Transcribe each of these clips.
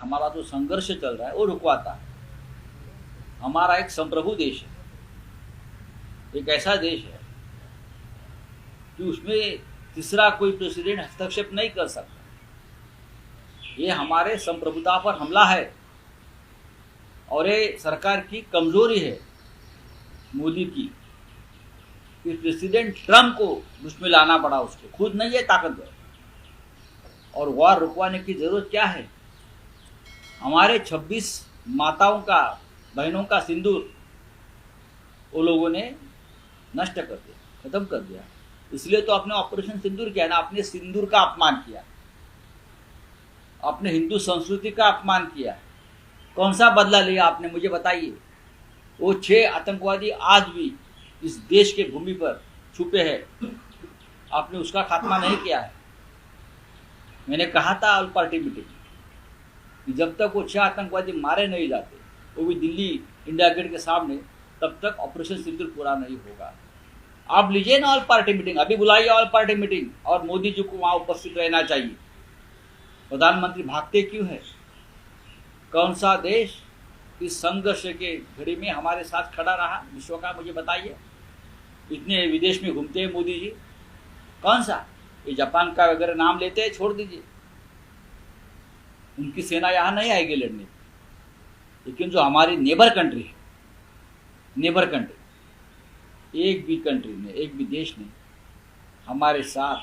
हमारा जो संघर्ष चल रहा है वो रुकवाता है। हमारा एक संप्रभु देश है, एक ऐसा देश है कि उसमें तीसरा कोई प्रेसिडेंट हस्तक्षेप नहीं कर सकता। ये हमारे संप्रभुता पर हमला है और ये सरकार की कमजोरी है मोदी की। प्रेसिडेंट ट्रम्प को उसमें लाना पड़ा, उसको खुद नहीं है ताकतवर। और वॉर रुकवाने की जरूरत क्या है? हमारे 26 माताओं का, बहनों का सिंदूर वो लोगों ने नष्ट कर दिया, खत्म कर दिया। इसलिए तो आपने ऑपरेशन सिंदूर किया ना, आपने सिंदूर का अपमान किया, आपने हिंदू संस्कृति का अपमान किया। कौन सा बदला लिया आपने, मुझे बताइए। वो 6 आतंकवादी आज भी इस देश के भूमि पर छुपे हैं, आपने उसका खात्मा नहीं किया है। मैंने कहा था ऑल पार्टी मीटिंग कि जब तक वो 6 आतंकवादी मारे नहीं जाते, वो भी दिल्ली इंडिया गेट के सामने, तब तक ऑपरेशन सिंदूर पूरा नहीं होगा। आप लीजिए ना ऑल पार्टी मीटिंग, अभी बुलाइए ऑल पार्टी मीटिंग, और मोदी जी को वहां उपस्थित रहना चाहिए। प्रधानमंत्री भागते क्यों है? कौन सा देश इस संघर्ष के घड़ी में हमारे साथ खड़ा रहा विश्व का, मुझे बताइए। इतने विदेश में घूमते हैं मोदी जी, कौन सा? ये जापान का वगैरह नाम लेते हैं, छोड़ दीजिए, उनकी सेना यहाँ नहीं आएगी लड़ने। लेकिन जो हमारी नेबर कंट्री है, नेबर कंट्री, एक भी कंट्री ने, एक भी देश ने हमारे साथ,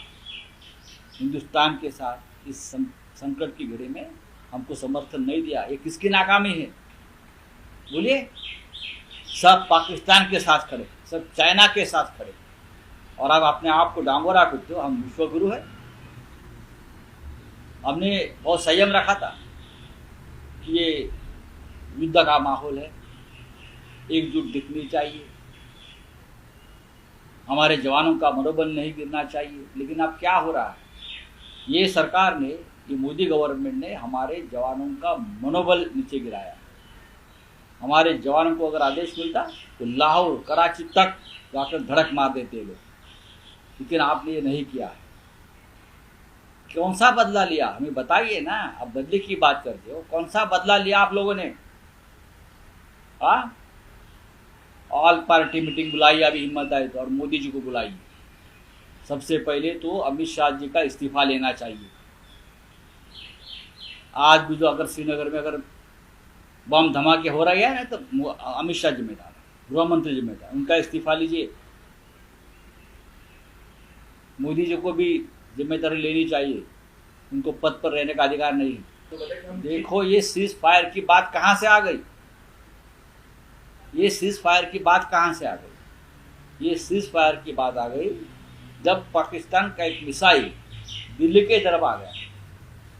हिंदुस्तान के साथ इस संकट की घड़ी में हमको समर्थन नहीं दिया। ये किसकी नाकामी है बोलिए? सब पाकिस्तान के साथ खड़े, सब चाइना के साथ खड़े, और अब अपने आप को डांगोरा पीटते हो हम विश्वगुरु है। हमने बहुत संयम रखा था कि ये युद्ध का माहौल है, एकजुट दिखनी चाहिए, हमारे जवानों का मनोबल नहीं गिरना चाहिए। लेकिन अब क्या हो रहा है? ये सरकार ने, ये मोदी गवर्नमेंट ने हमारे जवानों का मनोबल नीचे गिराया। हमारे जवानों को अगर आदेश मिलता तो लाहौर, कराची तक जाकर धड़क मार देते लोग, लेकिन आपने ये नहीं किया है। कौन सा बदला लिया, हमें बताइए ना। अब बदले की बात करते हो, कौन सा बदला लिया आप लोगों ने? ऑल पार्टी मीटिंग बुलाई, अभी हिम्मत आए तो, और मोदी जी को बुलाइए। सबसे पहले तो अमित शाह जी का इस्तीफा लेना चाहिए। आज भी जो अगर श्रीनगर में अगर बम धमाके हो रहे हैं ना, तो अमित शाह जिम्मेदार है, गृह मंत्री जिम्मेदार, उनका इस्तीफा लीजिए। मोदी जी को भी जिम्मेदारी लेनी चाहिए, उनको पद पर रहने का अधिकार नहीं है। देखो ये सीज फायर की बात कहां से आ गई? ये सीज फायर की बात कहां से आ गई? ये सीज फायर की बात आ गई जब पाकिस्तान का एक मिसाइल दिल्ली के तरफ आ गया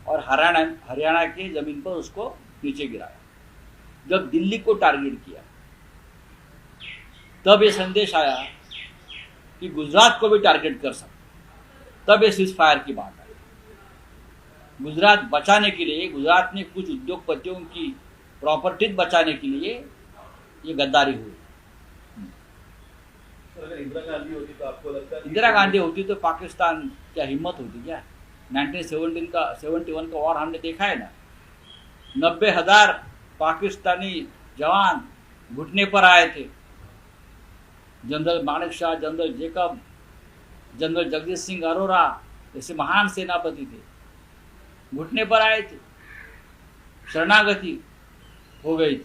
और हरियाणा की जमीन पर उसको नीचे गिराया। जब दिल्ली को टारगेट किया तब ये संदेश आया कि गुजरात को भी टारगेट कर सकते, तब ये सीज फायर की बात आई। गुजरात बचाने के लिए, गुजरात में कुछ उद्योगपतियों की प्रॉपर्टी बचाने के लिए ये गद्दारी हुई। अगर इंदिरा गांधी होती तो आपको लगता है? इंदिरा गांधी होती तो पाकिस्तान क्या हिम्मत होती क्या? 1971 का वॉर हमने देखा है ना, 90,000 पाकिस्तानी जवान घुटने पर आए थे। General Manek Shah, general Jacob, general Jagdish Singh Arora जैसे महान सेनापति थे, घुटने पर आए थे, शरणागति हो गई थी,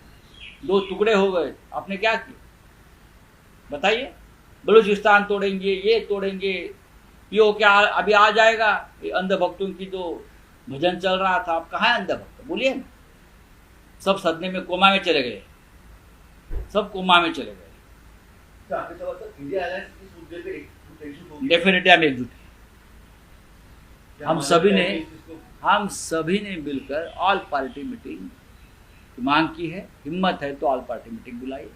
2 टुकड़े हो गए। आपने क्या किया बताइए? बलूचिस्तान तोड़ेंगे, ये तोड़ेंगे, पीओ क्या अभी आ जाएगा। ये अंधभक्तों की जो भजन चल रहा था, आप कहाँ है अंधभक्त बोलिए ना? सब सदमे में, कोमा में चले गए, सब कोमा में चले गए। डेफिनेटली हम एकजुट हैं। हम सभी ने मिलकर ऑल पार्टी मीटिंग मांग की है। हिम्मत है तो ऑल पार्टी मीटिंग बुलाइए।